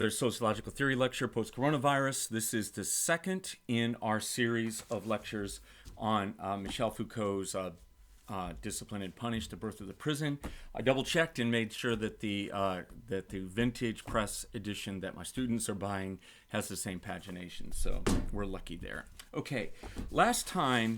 There's Sociological Theory lecture post-coronavirus. This is the second in our series of lectures on Michel Foucault's Discipline and Punish, The Birth of the Prison. I double-checked and made sure that the vintage press edition that my students are buying has the same pagination, so we're lucky there. Okay, last time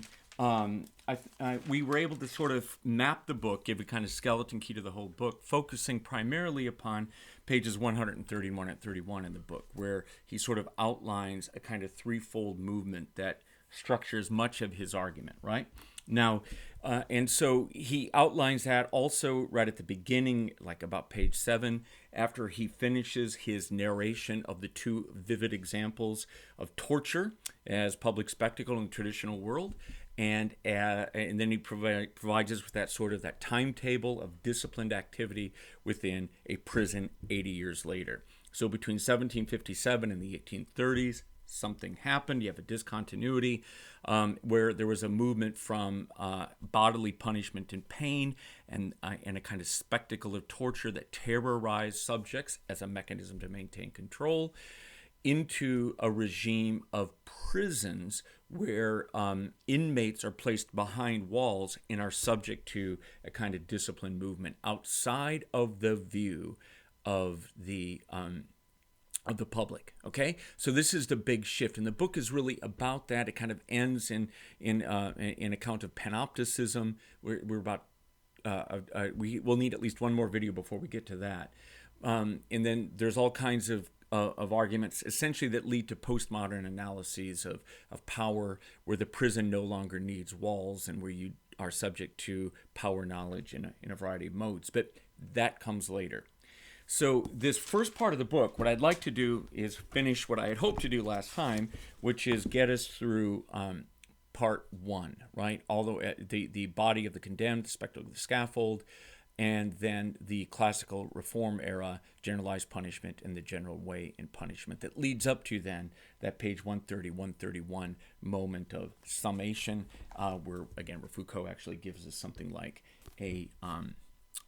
we were able to sort of map the book, give a kind of skeleton key to the whole book, focusing primarily upon pages 130 and 131 in the book, where he sort of outlines a kind of threefold movement that structures much of his argument, right? Now, and so he outlines that also right at the beginning, like about page 7, after he finishes his narration of the two vivid examples of torture as public spectacle in the traditional world. And then he provides us with that sort of that timetable of disciplined activity within a prison 80 years later. So between 1757 and the 1830s, something happened. You have a discontinuity where there was a movement from bodily punishment and pain and a kind of spectacle of torture that terrorized subjects as a mechanism to maintain control, into a regime of prisons where inmates are placed behind walls and are subject to a kind of discipline movement outside of the view of the public. Okay, so this is the big shift, and the book is really about that. It kind of ends in account of panopticism. We're about we will need at least one more video before we get to that, and then there's all kinds of arguments essentially that lead to postmodern analyses of power, where the prison no longer needs walls and where you are subject to power knowledge in a variety of modes. But that comes later. So this first part of the book, what I'd like to do is finish what I had hoped to do last time, which is get us through part 1, right? Although the body of the condemned, the spectacle of the scaffold, and then the classical reform era, generalized punishment and the general way in punishment, that leads up to then that page 130, 131 moment of summation, where Foucault actually gives us something like a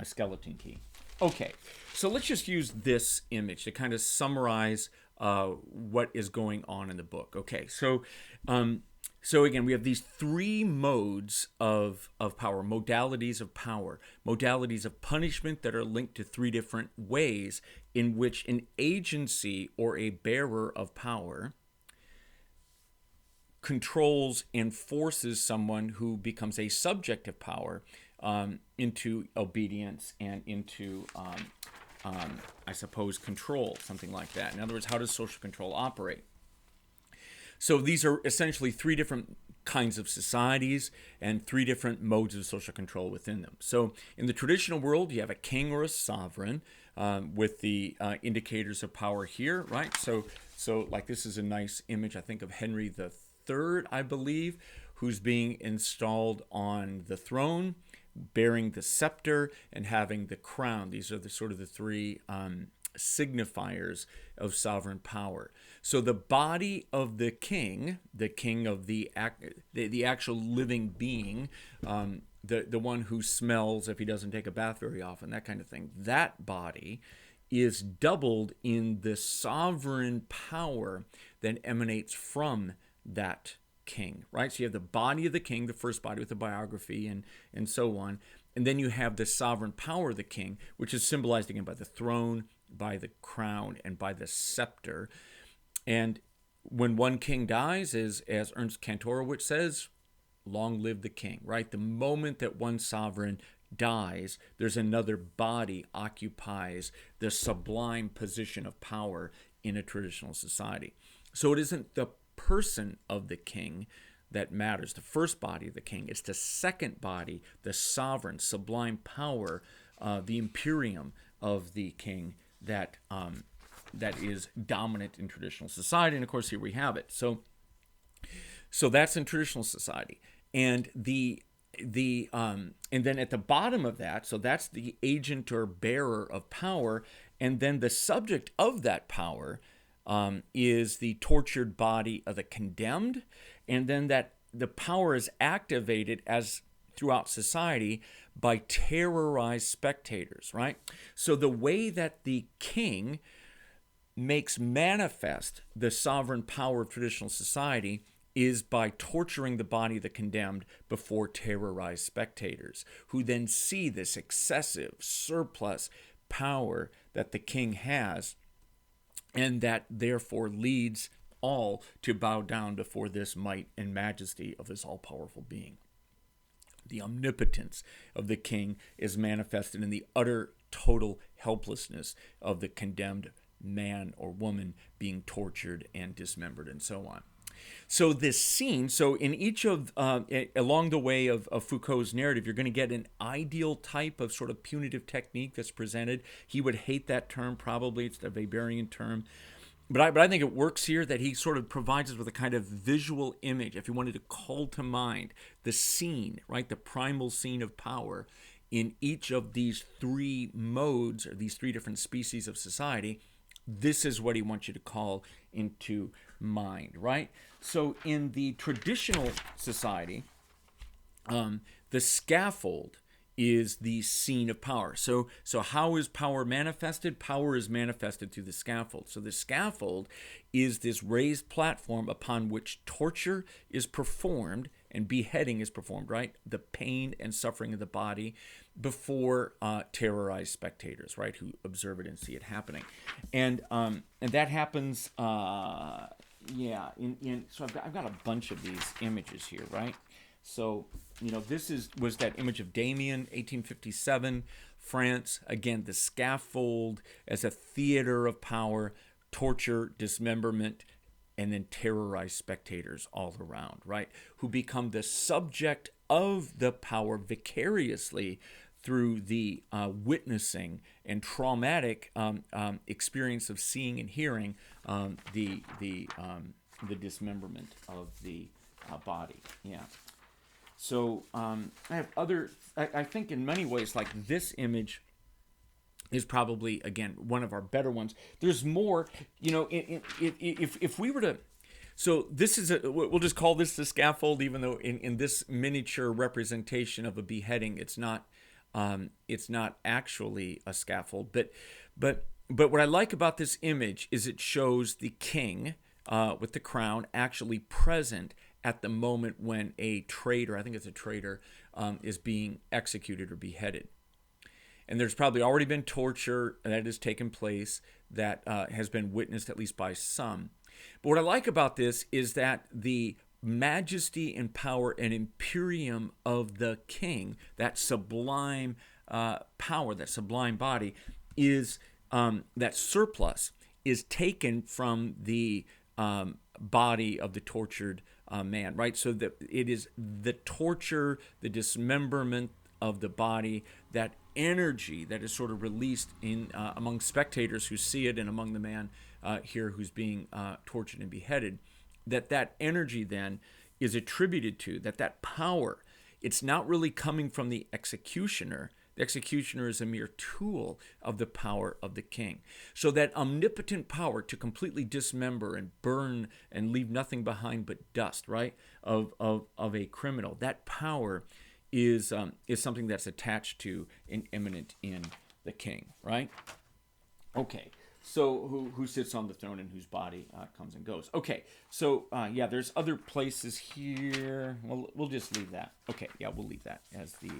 skeleton key. Okay, so let's just use this image to kind of summarize what is going on in the book. Okay, so again, we have these three modes of power, modalities of power, modalities of punishment that are linked to three different ways in which an agency or a bearer of power controls and forces someone who becomes a subject of power into obedience and into, I suppose, control, something like that. In other words, how does social control operate? So these are essentially three different kinds of societies and three different modes of social control within them. So in the traditional world, you have a king or a sovereign with the indicators of power here, right? So like this is a nice image, I think, of Henry III, I believe, who's being installed on the throne, bearing the scepter and having the crown. These are the sort of the three signifiers of sovereign power. So the body of the king of the actual living being, the one who smells if he doesn't take a bath very often, that kind of thing, that body is doubled in the sovereign power that emanates from that king, right? So you have the body of the king, the first body with the biography and so on. And then you have the sovereign power of the king, which is symbolized again by the throne, by the crown, and by the scepter. And when one king dies, as Ernst Kantorowicz says, long live the king, right? The moment that one sovereign dies, there's another body occupies the sublime position of power in a traditional society. So it isn't the person of the king that matters, the first body of the king. It's the second body, the sovereign, sublime power, the imperium of the king that is dominant in traditional society. And of course, here we have it. So that's in traditional society, and and then at the bottom of that, so that's the agent or bearer of power, and then the subject of that power is the tortured body of the condemned, and then that the power is activated as throughout society by terrorized spectators, right? So the way that the king makes manifest the sovereign power of traditional society is by torturing the body of the condemned before terrorized spectators, who then see this excessive surplus power that the king has, and that therefore leads all to bow down before this might and majesty of this all-powerful being. The omnipotence of the king is manifested in the utter, total helplessness of the condemned man or woman being tortured and dismembered and so on. So this scene, so in each of, along the way of Foucault's narrative, you're going to get an ideal type of sort of punitive technique that's presented. He would hate that term, probably. It's a Weberian term. But I think it works here that he sort of provides us with a kind of visual image. If you wanted to call to mind the scene, right, the primal scene of power in each of these three modes, or these three different species of society, this is what he wants you to call into mind, right? So in the traditional society, the scaffold is the scene of power. So how is power manifested? Power is manifested through the scaffold. So the scaffold is this raised platform upon which torture is performed and beheading is performed, right? The pain and suffering of the body before terrorized spectators, right, who observe it and see it happening. And that happens, so I've got a bunch of these images here, right? So, this was that image of Damien, 1857, France. Again, the scaffold as a theater of power, torture, dismemberment, and then terrorized spectators all around, right? Who become the subject of the power vicariously through the witnessing and traumatic experience of seeing and hearing the dismemberment of the body. Yeah. So I have other. I think in many ways, like this image is probably, again, one of our better ones. There's more. If we were to. So this is we'll just call this the scaffold, even though in this miniature representation of a beheading, it's not actually a scaffold. But what I like about this image is it shows the king with the crown actually present at the moment when a traitor, I think it's a traitor, is being executed or beheaded. And there's probably already been torture that has taken place that has been witnessed at least by some. But what I like about this is that the majesty and power and imperium of the king, that sublime power, that sublime body, is that surplus is taken from the body of the tortured man, right? So that it is the torture, the dismemberment of the body, that energy that is sort of released in among spectators who see it, and among the man here who's being tortured and beheaded, that energy then is attributed to, that power, it's not really coming from the executioner. The executioner is a mere tool of the power of the king. So that omnipotent power to completely dismember and burn and leave nothing behind but dust, right, of a criminal, that power is something that's attached to and immanent in the king, right? Okay, so who sits on the throne and whose body comes and goes. Okay, so there's other places here. Well, we'll just leave that. Okay, yeah, we'll leave that as the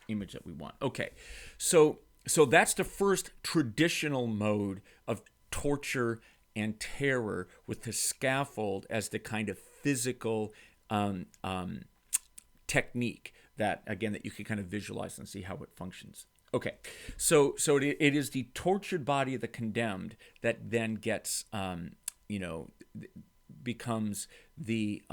image that we want. Okay, so that's the first traditional mode of torture and terror, with the scaffold as the kind of physical technique that you can kind of visualize and see how it functions. Okay, so it is the tortured body of the condemned that then gets, becomes the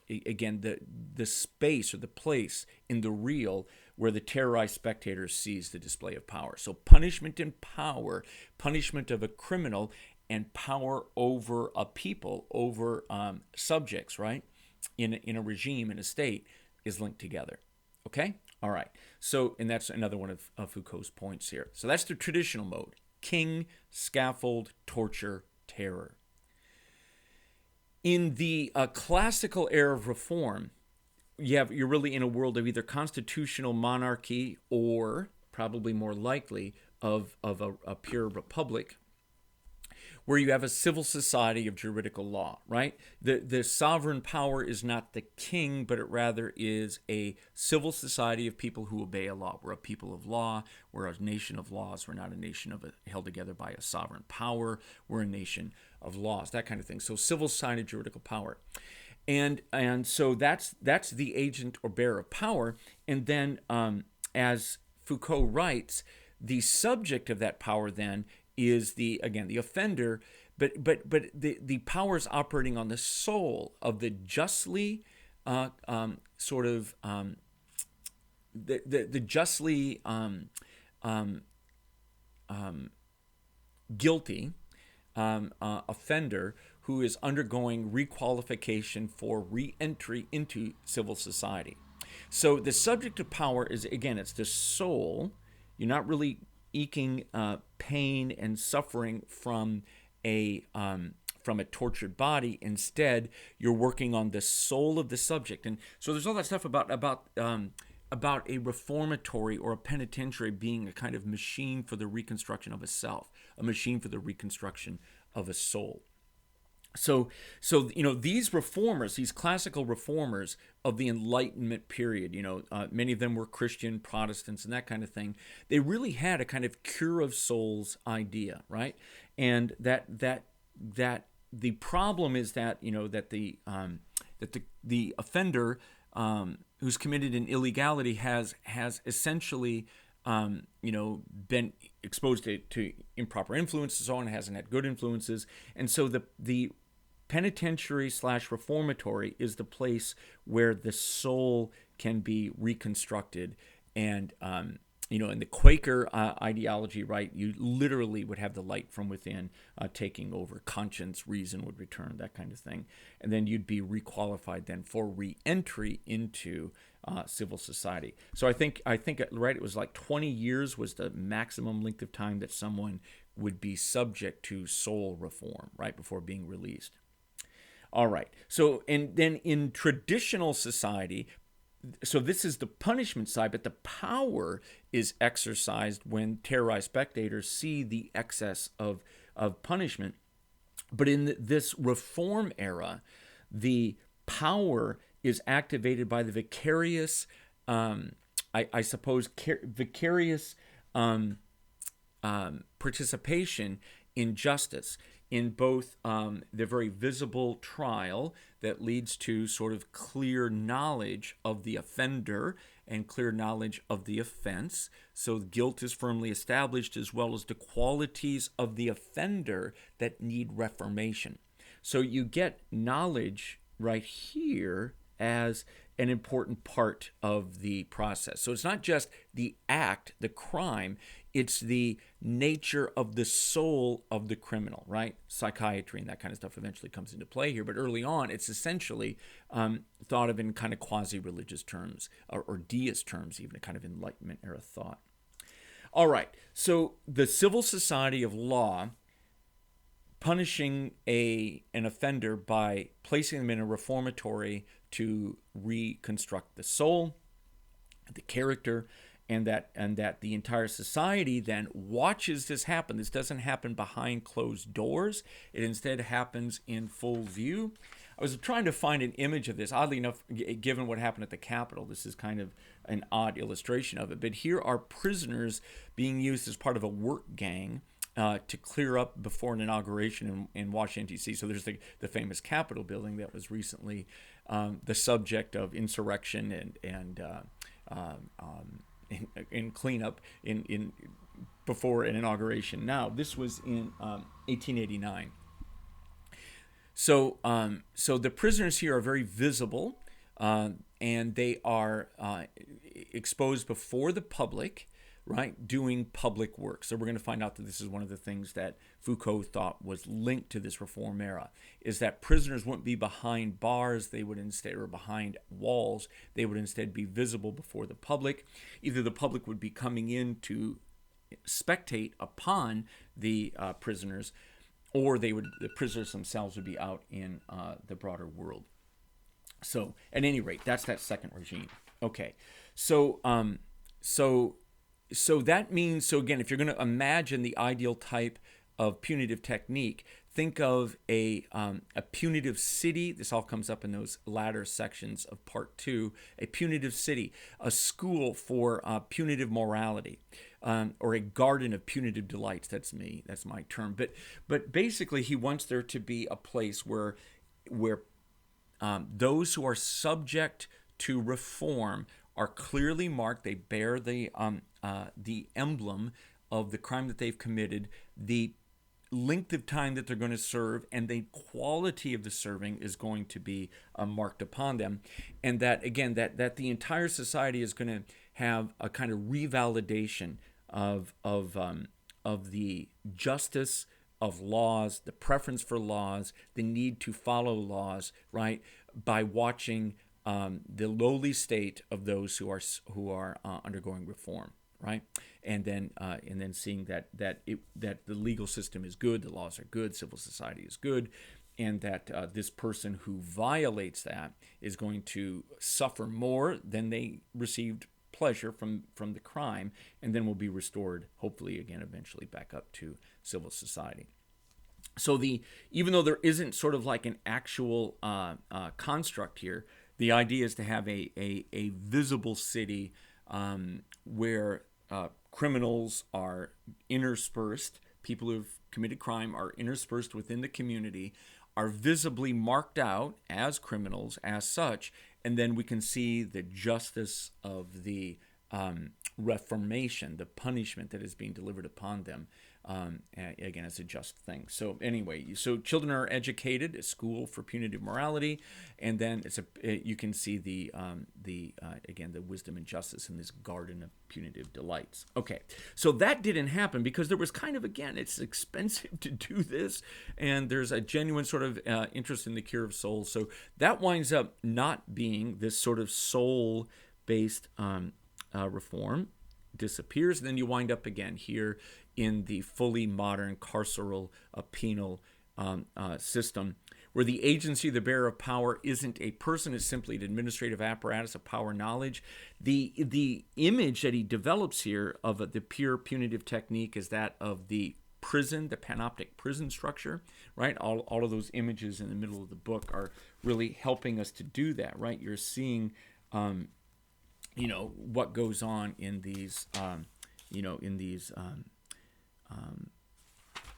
the space or the place in the real where the terrorized spectator sees the display of power. So punishment and power, punishment of a criminal and power over a people, over subjects, right? In a regime, in a state, is linked together. Okay? All right. So, and that's another one of Foucault's points here. So that's the traditional mode: king, scaffold, torture, terror. In the classical era of reform, you're really in a world of either constitutional monarchy or, probably more likely, of a pure republic. where you have a civil society of juridical law, right? The sovereign power is not the king, but it rather is a civil society of people who obey a law. We're a people of law. We're a nation of laws. We're not a nation held together by a sovereign power. We're a nation of laws, that kind of thing. So civil society of juridical power. And so that's the agent or bearer of power. And then as Foucault writes, the subject of that power then is the offender, but the power is operating on the soul of the justly justly guilty offender who is undergoing requalification for re-entry into civil society. So the subject of power is, again, it's the soul. You're not really eking pain and suffering from a tortured body. Instead, you're working on the soul of the subject. And so there's all that stuff about a reformatory or a penitentiary being a kind of machine for the reconstruction of a self, a machine for the reconstruction of a soul. So these reformers, these classical reformers of the Enlightenment period, many of them were Christian Protestants and that kind of thing. They really had a kind of cure of souls idea, right? And that the problem is that the offender who's committed an illegality has essentially been exposed to improper influences and so on, hasn't had good influences, and so the penitentiary / reformatory is the place where the soul can be reconstructed. And in the Quaker ideology, right, you literally would have the light from within taking over. Conscience, reason would return, that kind of thing. And then you'd be requalified then for re-entry into civil society. So I think right, it was like 20 years was the maximum length of time that someone would be subject to soul reform, right, before being released. All right. So, and then in traditional society, so this is the punishment side, but the power is exercised when terrorized spectators see the excess of punishment. But in this reform era, the power is activated by the vicarious, vicarious participation in justice, in both the very visible trial that leads to sort of clear knowledge of the offender and clear knowledge of the offense. So guilt is firmly established, as well as the qualities of the offender that need reformation. So you get knowledge right here as an important part of the process. So it's not just the act, the crime, it's the nature of the soul of the criminal, right? Psychiatry and that kind of stuff eventually comes into play here, but early on it's essentially thought of in kind of quasi-religious terms or deist terms, even a kind of Enlightenment era thought. All right, so the civil society of law punishing an offender by placing them in a reformatory to reconstruct the soul, the character, and that the entire society then watches this happen. This doesn't happen behind closed doors. It instead happens in full view. I was trying to find an image of this. Oddly enough, given what happened at the Capitol, this is kind of an odd illustration of it. But here are prisoners being used as part of a work gang to clear up before an inauguration in Washington, D.C. So there's the famous Capitol building that was recently the subject of insurrection and cleanup in before an inauguration. Now, this was in 1889. So the prisoners here are very visible, and they are exposed before the public, right, doing public work. So we're going to find out that this is one of the things that Foucault thought was linked to this reform era, is that prisoners wouldn't be behind bars, they would instead, or behind walls, they would instead be visible before the public. Either the public would be coming in to spectate upon the prisoners, or the prisoners themselves would be out in the broader world. So at any rate, that's that second regime. Okay, so that means, so again, if you're going to imagine the ideal type of punitive technique, think of a punitive city. This all comes up in those latter sections of part 2. A punitive city, a school for punitive morality, or a garden of punitive delights. That's my term. But basically, he wants there to be a place where those who are subject to reform are clearly marked. They bear the emblem of the crime that they've committed, the length of time that they're going to serve, and the quality of the serving is going to be marked upon them. And that, again, that the entire society is going to have a kind of revalidation of the justice of laws, the preference for laws, the need to follow laws, right, by watching the lowly state of those who are undergoing reform, right, and then seeing that the legal system is good, the laws are good, civil society is good, and that this person who violates that is going to suffer more than they received pleasure from the crime, and then will be restored, hopefully, again, eventually back up to civil society. So even though there isn't sort of like an actual construct here, the idea is to have a visible city where criminals are interspersed, people who've committed crime are interspersed within the community, are visibly marked out as criminals as such, and then we can see the justice of the reformation, the punishment that is being delivered upon them, again, as a just thing. So anyway, so children are educated, a school for punitive morality, and then you can see the wisdom and justice in this garden of punitive delights. Okay, so that didn't happen because there was kind of, again, it's expensive to do this, and there's a genuine sort of interest in the cure of souls. So that winds up not being this sort of soul-based reform, disappears, and then you wind up again here in the fully modern carceral penal system, where the agency, the bearer of power, isn't a person, it's simply an administrative apparatus of power knowledge. The image that he develops here of the pure punitive technique is that of the prison, the panoptic prison structure, right? All of those images in the middle of the book are really helping us to do that, right? You're seeing what goes on in these,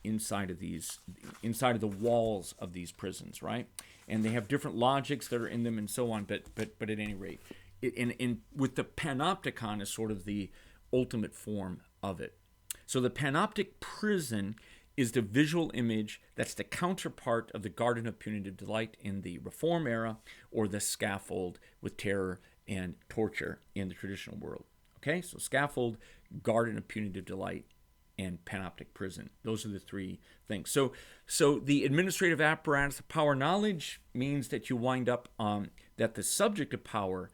inside of the walls of these prisons, right? And they have different logics that are in them and so on. But at any rate, with the panopticon is sort of the ultimate form of it. So the panoptic prison is the visual image that's the counterpart of the garden of punitive delight in the Reform era, or the scaffold with terror and torture in the traditional world. Okay, so scaffold, garden of punitive delight, and panoptic prison. Those are the three things. So the administrative apparatus of power knowledge means that you wind up that the subject of power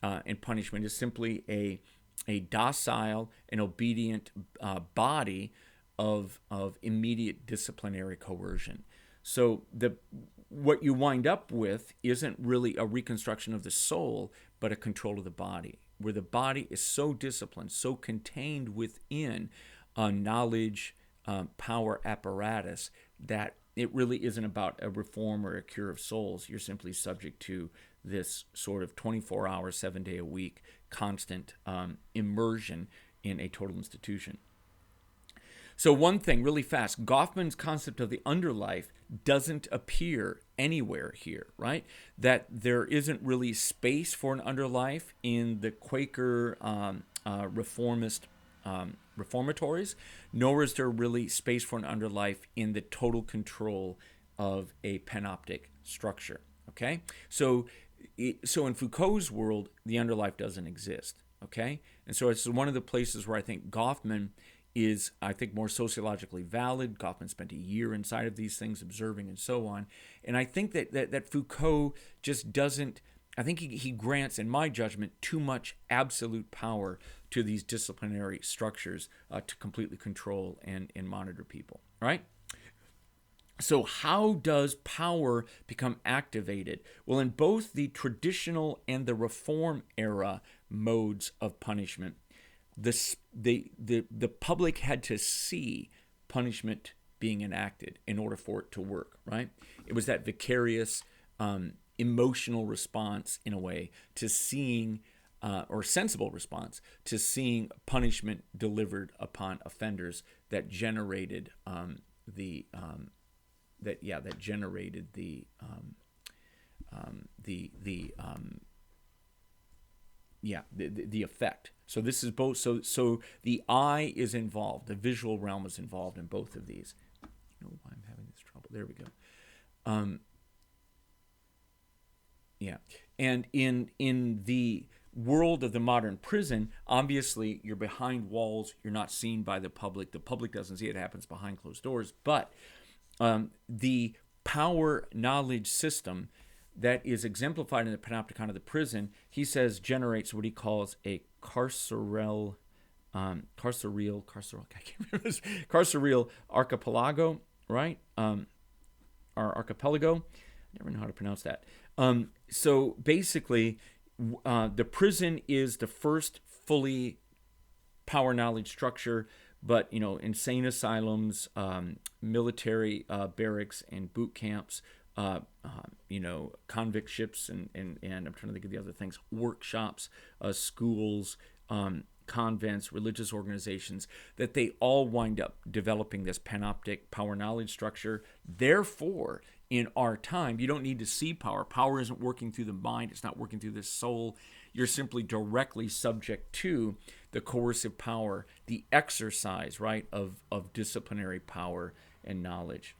and punishment is simply a docile and obedient body of immediate disciplinary coercion. So what you wind up with isn't really a reconstruction of the soul, but a control of the body, where the body is so disciplined, so contained within a knowledge power apparatus that it really isn't about a reform or a cure of souls. You're simply subject to this sort of 24-hour, 7-day-a-week constant immersion in a total institution. So one thing really fast, Goffman's concept of the underlife doesn't appear anywhere here, right? That there isn't really space for an underlife in the Quaker reformist reformatories, nor is there really space for an underlife in the total control of a panoptic structure, okay? So in Foucault's world, the underlife doesn't exist, okay? And so it's one of the places where I think Goffman is, I think, more sociologically valid. Goffman spent a year inside of these things, observing and so on. And I think that Foucault just doesn't, I think he grants, in my judgment, too much absolute power to these disciplinary structures to completely control and monitor people, right? So how does power become activated? Well, in both the traditional and the reform era modes of punishment, the public had to see punishment being enacted in order for it to work, right? It was that vicarious emotional response, in a way, to seeing, or sensible response to seeing punishment delivered upon offenders that generated the effect. So this is both. So the eye is involved. The visual realm is involved in both of these. I don't know why I'm having this trouble. There we go. And in the world of the modern prison, obviously you're behind walls. You're not seen by the public. The public doesn't see it. It happens behind closed doors. But the power knowledge system that is exemplified in the panopticon of the prison, he says, generates what he calls a carceral archipelago, right? Or archipelago. I never know how to pronounce that. So basically, the prison is the first fully power knowledge structure, but insane asylums, military barracks and boot camps, convict ships, and I'm trying to think of the other things, workshops, schools, convents, religious organizations, that they all wind up developing this panoptic power knowledge structure. Therefore, in our time, you don't need to see power. Power isn't working through the mind. It's not working through the soul. You're simply directly subject to the coercive power, the exercise, right, of disciplinary power and knowledge.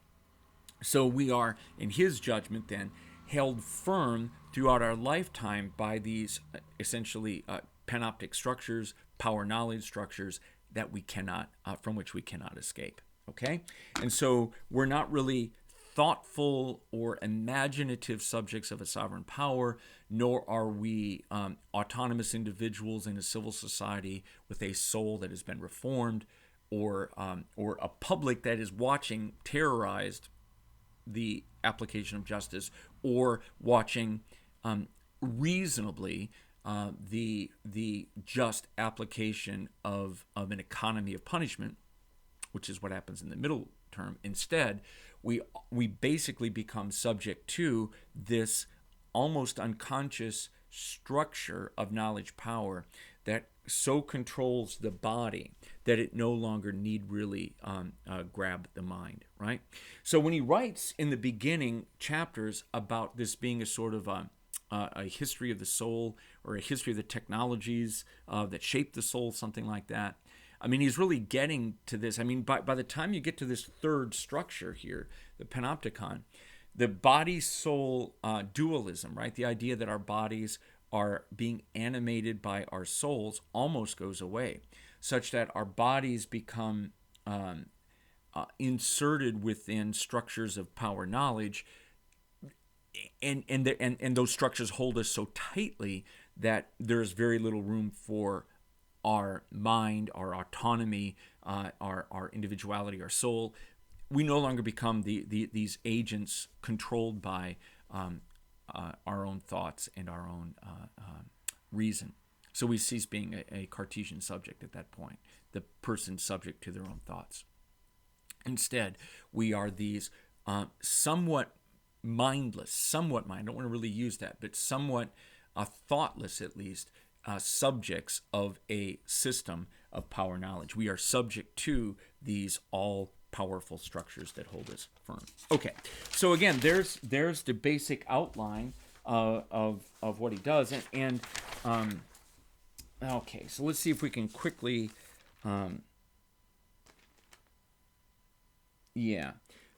So we are, in his judgment then, held firm throughout our lifetime by these essentially panoptic structures, power knowledge structures that we cannot, from which we cannot escape. Okay? And so we're not really thoughtful or imaginative subjects of a sovereign power, nor are we autonomous individuals in a civil society with a soul that has been reformed, or a public that is watching terrorized the application of justice, or watching reasonably the just application of an economy of punishment, which is what happens in the middle term. Instead, we basically become subject to this almost unconscious structure of knowledge power that so controls the body that it no longer need really grab the mind, right? So when he writes in the beginning chapters about this being a sort of a history of the soul, or a history of the technologies that shape the soul, something like that, I mean, he's really getting to this. I mean, by the time you get to this third structure here, the panopticon, the body-soul dualism, right? The idea that our bodies are being animated by our souls almost goes away, such that our bodies become inserted within structures of power knowledge, and those structures hold us so tightly that there's very little room for our mind, our autonomy, our individuality, our soul. We no longer become these agents controlled by our own thoughts and our own reason. So we cease being a Cartesian subject at that point, the person subject to their own thoughts. Instead, we are these somewhat mindless, I don't want to really use that, but somewhat thoughtless, at least, subjects of a system of power knowledge. We are subject to these all-powerful structures that hold us firm. Okay, so again, there's the basic outline of what he does, and okay, so let's see if we can quickly,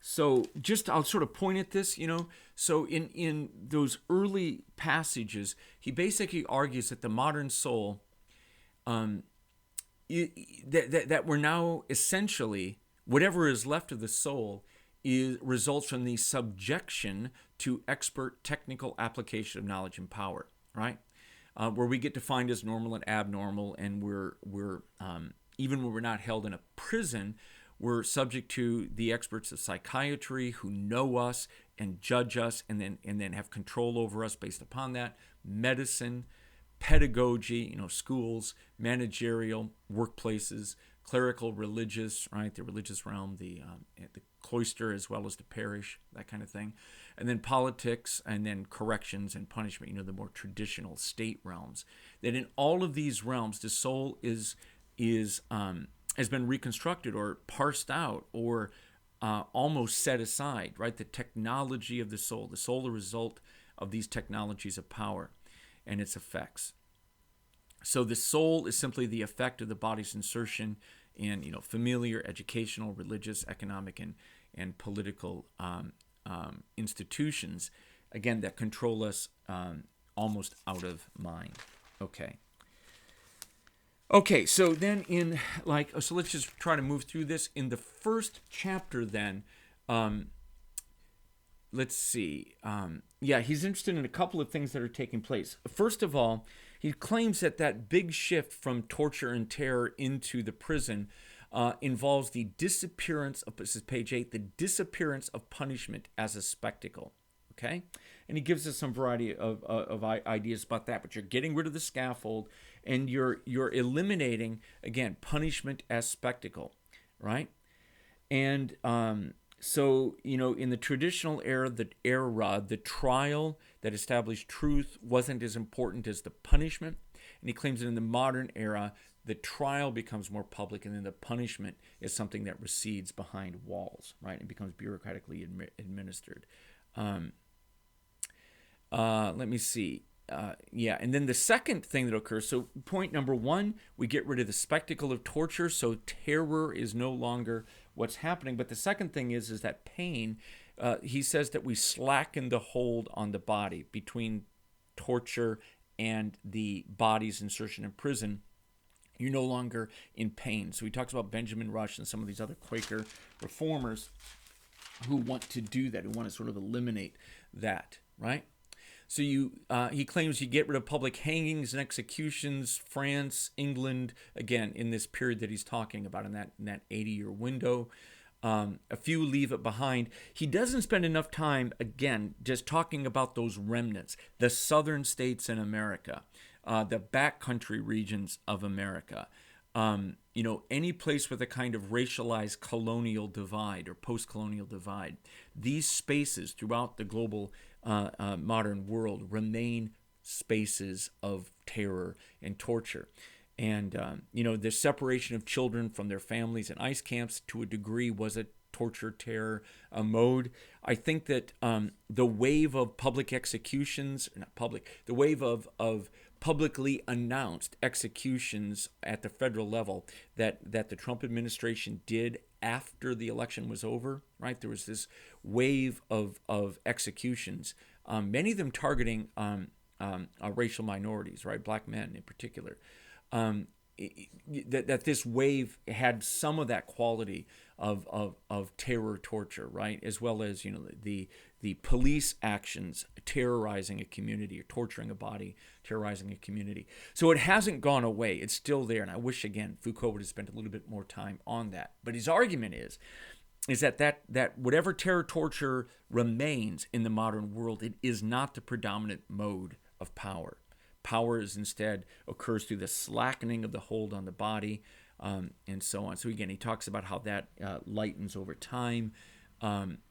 So just, I'll sort of point at this, So in those early passages, he basically argues that the modern soul, that we're now essentially, whatever is left of the soul, results from the subjection to expert technical application of knowledge and power, right? Where we get defined as normal and abnormal, and we're even when we're not held in a prison, we're subject to the experts of psychiatry who know us and judge us and then have control over us based upon that. Medicine, pedagogy, schools, managerial, workplaces, clerical, religious, right? The religious realm, the cloister as well as the parish, that kind of thing. And then politics, and then corrections and punishment, the more traditional state realms. That in all of these realms, the soul has been reconstructed or parsed out or almost set aside, right? The technology of the soul, the result of these technologies of power and its effects. So the soul is simply the effect of the body's insertion in, familiar, educational, religious, economic, and political institutions, again, that control us almost out of mind. Okay, so then so let's just try to move through this. In the first chapter then, let's see. He's interested in a couple of things that are taking place. First of all, he claims that big shift from torture and terror into the prison involves the disappearance of, this is page 8, the disappearance of punishment as a spectacle. Okay? And he gives us some variety of ideas about that. But you're getting rid of the scaffold, and you're eliminating, again, punishment as spectacle, right? And so, in the traditional era, the trial that established truth wasn't as important as the punishment. And he claims that in the modern era, the trial becomes more public, and then the punishment is something that recedes behind walls, right? It becomes bureaucratically administered. Let me see. And then the second thing that occurs, so point number one, we get rid of the spectacle of torture, so terror is no longer what's happening. But the second thing is that pain, he says that we slacken the hold on the body between torture and the body's insertion in prison. You're no longer in pain. So he talks about Benjamin Rush and some of these other Quaker reformers who want to do that, who want to sort of eliminate that, right? So he claims you get rid of public hangings and executions, France, England, again, in this period that he's talking about, in that 80-year window. A few leave it behind. He doesn't spend enough time, again, just talking about those remnants, the southern states in America, the backcountry regions of America. Any place with a kind of racialized colonial divide or post-colonial divide. These spaces throughout the global modern world remain spaces of terror and torture. And, the separation of children from their families in ice camps to a degree was a torture, terror mode. I think that the wave of public executions, the wave of publicly announced executions at the federal level that the Trump administration did after the election was over, right? There was this wave of executions, many of them targeting racial minorities, right? Black men in particular. That this wave had some of that quality of terror, torture, right? As well as, the police actions terrorizing a community or torturing a body, terrorizing a community. So it hasn't gone away. It's still there. And I wish, again, Foucault would have spent a little bit more time on that. But his argument is that whatever terror, torture remains in the modern world, it is not the predominant mode of power. Power is instead occurs through the slackening of the hold on the body, and so on. So again, he talks about how that lightens over time.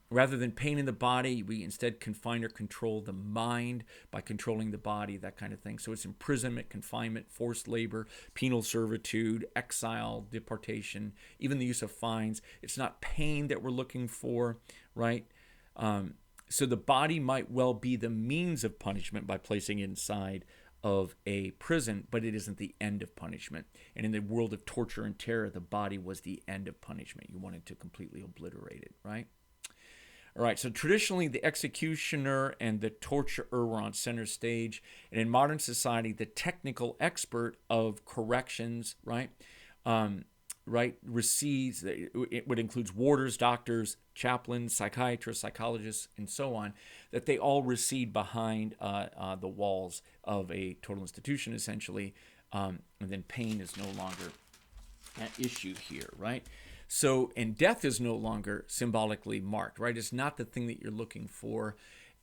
Rather than pain in the body, we instead confine or control the mind by controlling the body, that kind of thing. So it's imprisonment, confinement, forced labor, penal servitude, exile, deportation, even the use of fines. It's not pain that we're looking for, right? So the body might well be the means of punishment by placing it inside of a prison, but it isn't the end of punishment. And in the world of torture and terror, the body was the end of punishment. You wanted to completely obliterate it, right? All right, so traditionally the executioner and the torturer were on center stage. And in modern society, the technical expert of corrections, right, recedes, what includes warders, doctors, chaplains, psychiatrists, psychologists, and so on, that they all recede behind the walls of a total institution, essentially, and then pain is no longer an issue here, right? So, and death is no longer symbolically marked, right? It's not the thing that you're looking for.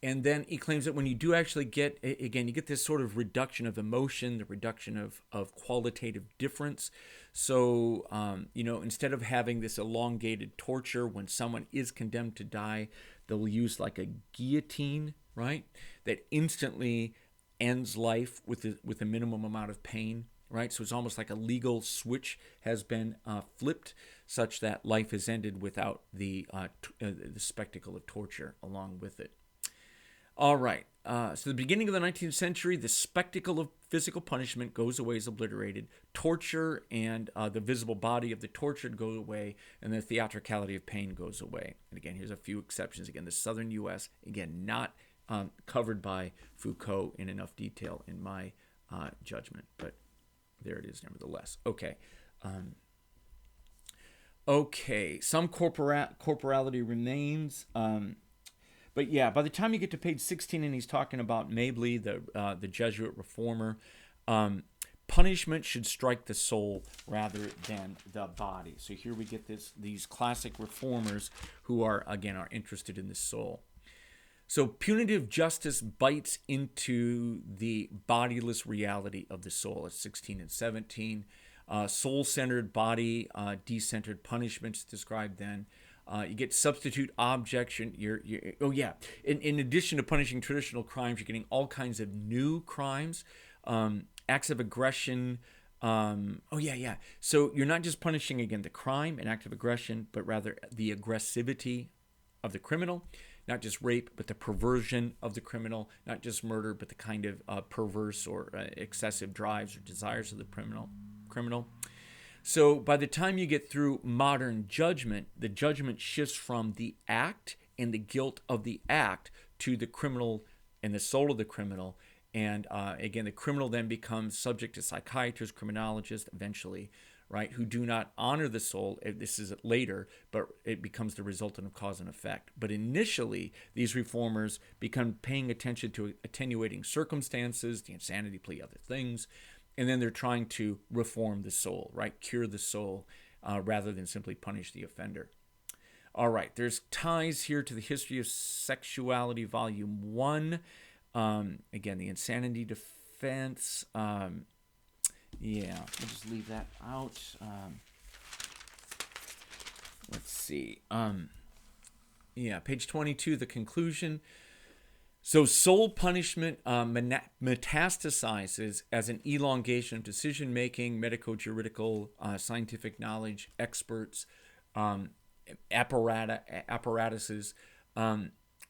And then he claims that when you do actually get, again, you get this sort of reduction of emotion, the reduction of qualitative difference. So, instead of having this elongated torture when someone is condemned to die, they'll use like a guillotine, right? That instantly ends life with a minimum amount of pain, right? So it's almost like a legal switch has been flipped, such that life is ended without the spectacle of torture along with it. All right. So the beginning of the 19th century, the spectacle of physical punishment goes away, is obliterated. Torture and the visible body of the tortured goes away, and the theatricality of pain goes away. And again, here's a few exceptions. Again, the southern U.S., again, not covered by Foucault in enough detail in my judgment, but there it is nevertheless. Okay. Some corporality remains. But yeah, by the time you get to page 16 and he's talking about Mabley, the Jesuit reformer, punishment should strike the soul rather than the body. So here we get these classic reformers who are interested in the soul. So punitive justice bites into the bodiless reality of the soul at 16 and 17. Soul-centered, body, decentered punishments described then. You get substitute objection. In addition to punishing traditional crimes, you're getting all kinds of new crimes, acts of aggression. So you're not just punishing, again, the crime, an act of aggression, but rather the aggressivity of the criminal. Not just rape, but the perversion of the criminal. Not just murder, but the kind of perverse or excessive drives or desires of the criminal. So by the time you get through modern judgment, the judgment shifts from the act and the guilt of the act to the criminal and the soul of the criminal. And again, the criminal then becomes subject to psychiatrists, criminologists, eventually, right, who do not honor the soul. This is later, but it becomes the resultant of cause and effect. But initially, these reformers become paying attention to attenuating circumstances, the insanity plea, other things. And then they're trying to reform the soul, right? Cure the soul rather than simply punish the offender. All right, there's ties here to the History of Sexuality, Volume 1. Again, the insanity defense. We'll just leave that out. Let's see. Page 22, the conclusion. So soul punishment metastasizes as an elongation of decision-making, medico-juridical, scientific knowledge, experts, apparatuses.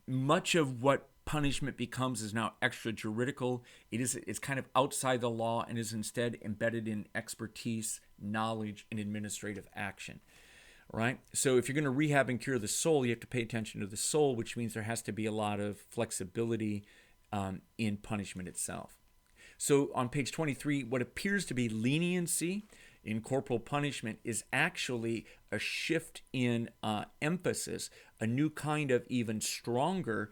Much of what punishment becomes is now extrajuridical. It's kind of outside the law and is instead embedded in expertise, knowledge, and administrative action. Right? So if you're going to rehab and cure the soul, you have to pay attention to the soul, which means there has to be a lot of flexibility in punishment itself. So on page 23, what appears to be leniency in corporal punishment is actually a shift in emphasis, a new kind of even stronger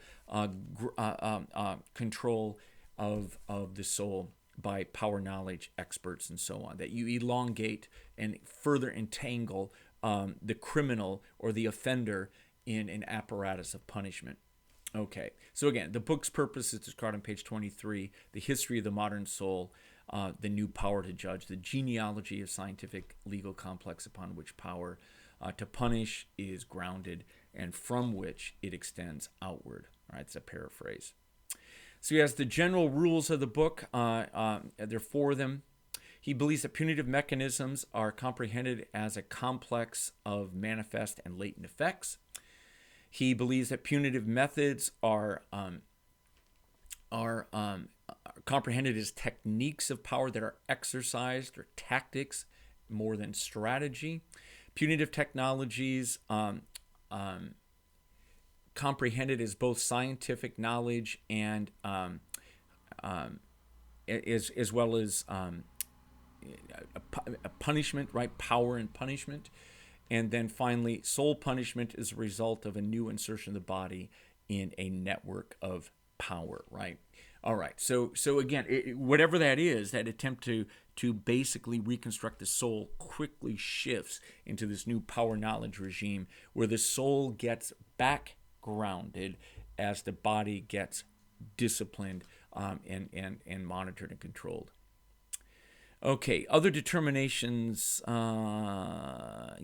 control of the soul by power, knowledge, experts, and so on, that you elongate and further entangle the criminal or the offender in an apparatus of punishment. Okay, so again, the book's purpose is described on page 23, the history of the modern soul, the new power to judge, the genealogy of scientific legal complex upon which power to punish is grounded and from which it extends outward. All right, it's a paraphrase. So he has the general rules of the book. There are 4 of them. He believes that punitive mechanisms are comprehended as a complex of manifest and latent effects. He believes that punitive methods are comprehended as techniques of power that are exercised, or tactics more than strategy. Punitive technologies comprehended as both scientific knowledge and as well as a punishment, right? Power and punishment. And then finally, soul punishment is a result of a new insertion of the body in a network of power, right? All right. So again, whatever that is, that attempt to basically reconstruct the soul quickly shifts into this new power knowledge regime where the soul gets back grounded as the body gets disciplined and monitored and controlled. Okay, other determinations. So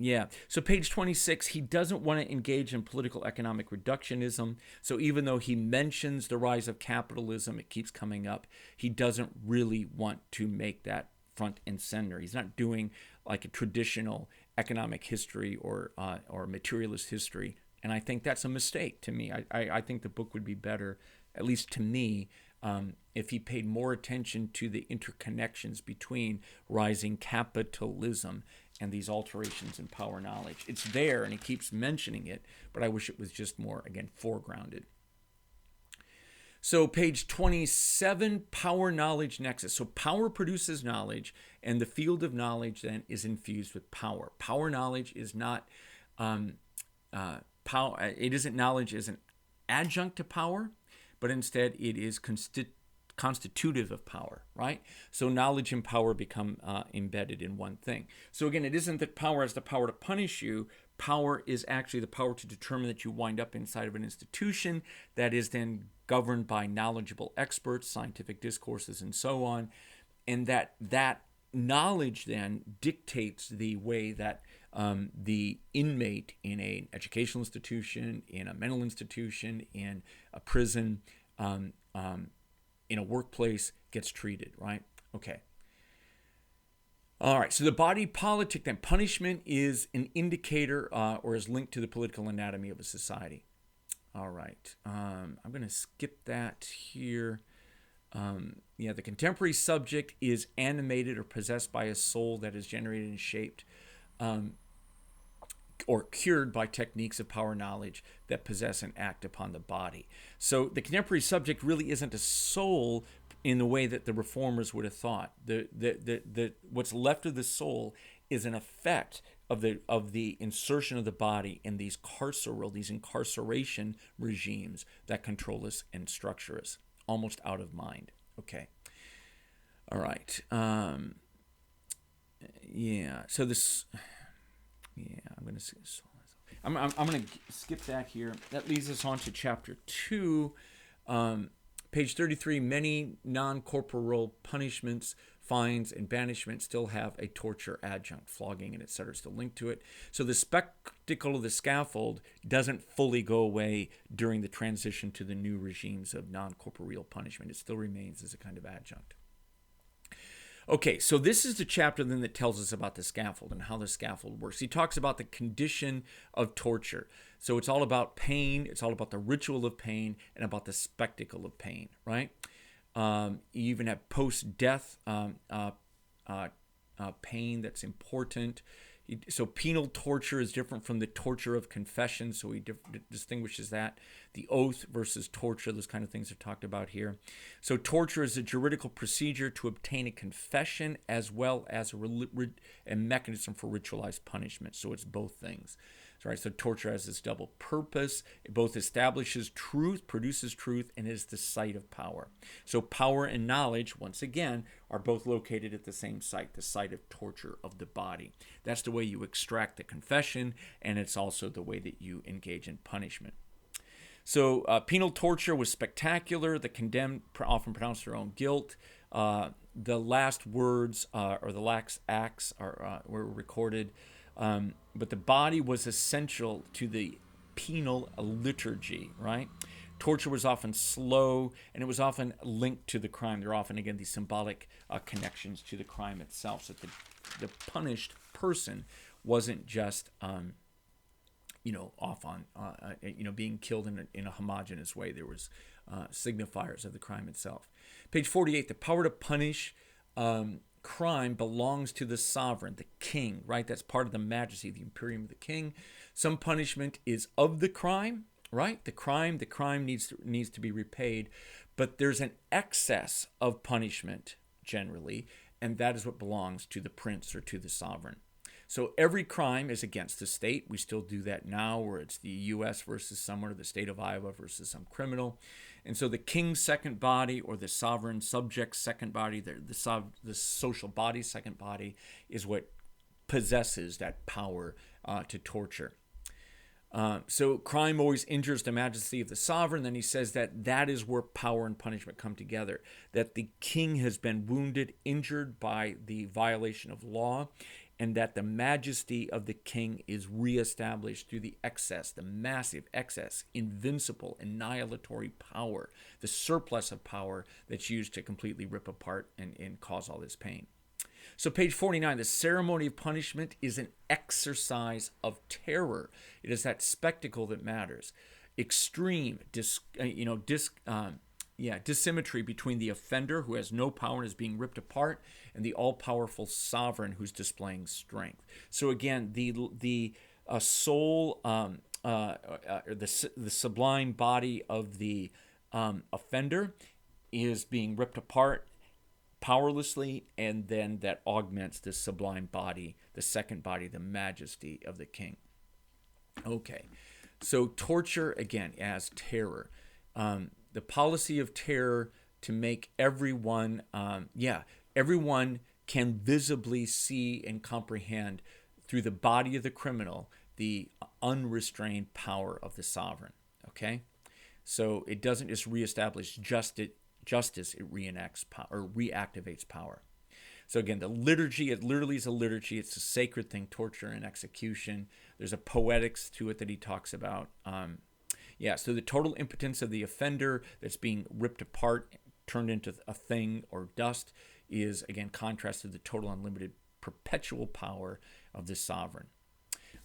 page 26, he doesn't want to engage in political economic reductionism. So even though he mentions the rise of capitalism, it keeps coming up, he doesn't really want to make that front and center. He's not doing like a traditional economic history or materialist history. And I think that's a mistake to me. I think the book would be better, at least to me, if he paid more attention to the interconnections between rising capitalism and these alterations in power knowledge. It's there, and he keeps mentioning it, but I wish it was just more, again, foregrounded. So page 27, power knowledge nexus. So power produces knowledge, and the field of knowledge then is infused with power. Power knowledge is not power. It isn't knowledge as an adjunct to power, but instead it is constitutive of power, right? So knowledge and power become embedded in one thing. So again, it isn't that power has the power to punish you. Power is actually the power to determine that you wind up inside of an institution that is then governed by knowledgeable experts, scientific discourses, and so on. And that knowledge then dictates the way that the inmate in an educational institution, in a mental institution, in a prison, in a workplace gets treated, right? Okay. All right, so the body politic, then punishment is an indicator or is linked to the political anatomy of a society. All right, I'm going to skip that here. The contemporary subject is animated or possessed by a soul that is generated and shaped or cured by techniques of power knowledge that possess and act upon the body. So the contemporary subject really isn't a soul in the way that the reformers would have thought. The what's left of the soul is an effect of the insertion of the body in these incarceration regimes that control us and structure us, almost out of mind. Okay. All right. So this. Yeah, I'm going to skip that here. That leads us on to chapter 2, page 33. Many non-corporal punishments, fines, and banishment still have a torture adjunct, flogging and etc. still linked to it. So the spectacle of the scaffold doesn't fully go away during the transition to the new regimes of non-corporeal punishment. It still remains as a kind of adjunct. Okay, so this is the chapter then that tells us about the scaffold and how the scaffold works. He talks about the condition of torture. So it's all about pain, it's all about the ritual of pain, and about the spectacle of pain, right? You even have post-death pain that's important. So penal torture is different from the torture of confession, so he distinguishes that. The oath versus torture, those kind of things are talked about here. So torture is a juridical procedure to obtain a confession as well as a mechanism for ritualized punishment. So it's both things. Right? So torture has this double purpose. It both establishes truth, produces truth, and is the site of power. So power and knowledge, once again, are both located at the same site, the site of torture of the body. That's the way you extract the confession, and it's also the way that you engage in punishment. So penal torture was spectacular. The condemned often pronounced their own guilt. The last words or the last acts were recorded. But the body was essential to the penal liturgy, right? Torture was often slow, and it was often linked to the crime. There are often, again, these symbolic connections to the crime itself, so that the punished person wasn't just, off on, being killed in a homogeneous way. There was signifiers of the crime itself. Page 48, the power to punish crime belongs to the sovereign, the king, right? That's part of the majesty, the imperium of the king. Some punishment is of the crime, right? The crime needs to be repaid, but there's an excess of punishment generally, and that is what belongs to the prince or to the sovereign. So every crime is against the state. We still do that now, where it's the U.S. versus someone, or the state of Iowa versus some criminal. And so the king's second body, or the sovereign subject's second body, the social body's second body, is what possesses that power to torture. So crime always injures the majesty of the sovereign. Then he says that that is where power and punishment come together, that the king has been wounded, injured by the violation of law, and that the majesty of the king is reestablished through the excess, the massive excess, invincible, annihilatory power, the surplus of power that's used to completely rip apart and cause all this pain. So page 49, the ceremony of punishment is an exercise of terror. It is that spectacle that matters. Extreme, dissymmetry between the offender who has no power and is being ripped apart and the all-powerful sovereign who's displaying strength. So again, the soul, the sublime body of the offender is being ripped apart powerlessly, and then that augments the sublime body, the second body, the majesty of the king. Okay, so torture, again, as terror. The policy of terror to make everyone, everyone can visibly see and comprehend through the body of the criminal the unrestrained power of the sovereign, okay? So it doesn't just reestablish justice, it reenacts power, or reactivates power. So again, the liturgy, it literally is a liturgy. It's a sacred thing, torture and execution. There's a poetics to it that he talks about. So the total impotence of the offender that's being ripped apart, turned into a thing or dust, is again contrasted to the total unlimited perpetual power of the sovereign.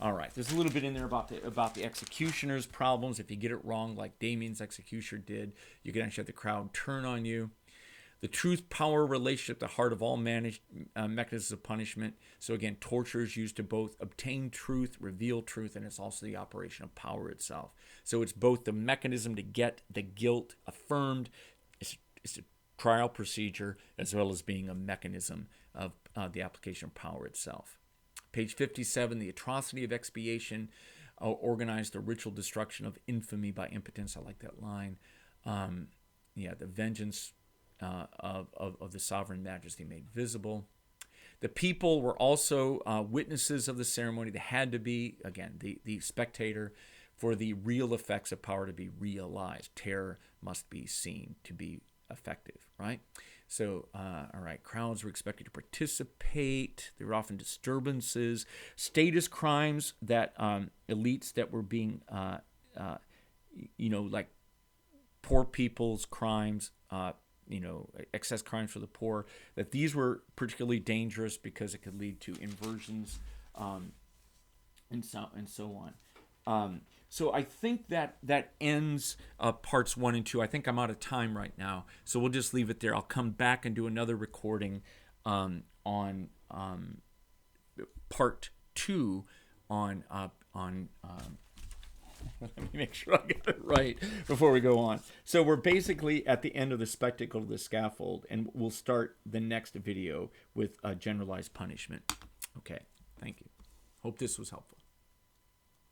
All right, there's a little bit in there about the executioner's problems. If you get it wrong, like Damien's executioner did, you can actually have the crowd turn on you. The truth-power relationship, the heart of all mechanisms of punishment. So again, torture is used to both obtain truth, reveal truth, and it's also the operation of power itself. So it's both the mechanism to get the guilt affirmed, it's a trial procedure, as well as being a mechanism of the application of power itself. Page 57, the atrocity of expiation organized the ritual destruction of infamy by impotence. I like that line. The vengeance of the sovereign majesty made visible. The people were also witnesses of the ceremony. They had to be, again, the spectator, for the real effects of power to be realized. Terror must be seen to be effective, right? So, all right, crowds were expected to participate. There were often disturbances, status crimes that elites that were being, like poor people's crimes, excess crimes for the poor, that these were particularly dangerous because it could lead to inversions and so on. So I think that ends parts 1 and 2. I think I'm out of time right now, so we'll just leave it there. I'll come back and do another recording on part 2 on let me make sure I get it right before we go on. So we're basically at the end of the spectacle of the scaffold, and we'll start the next video with generalized punishment. Okay, thank you. Hope this was helpful.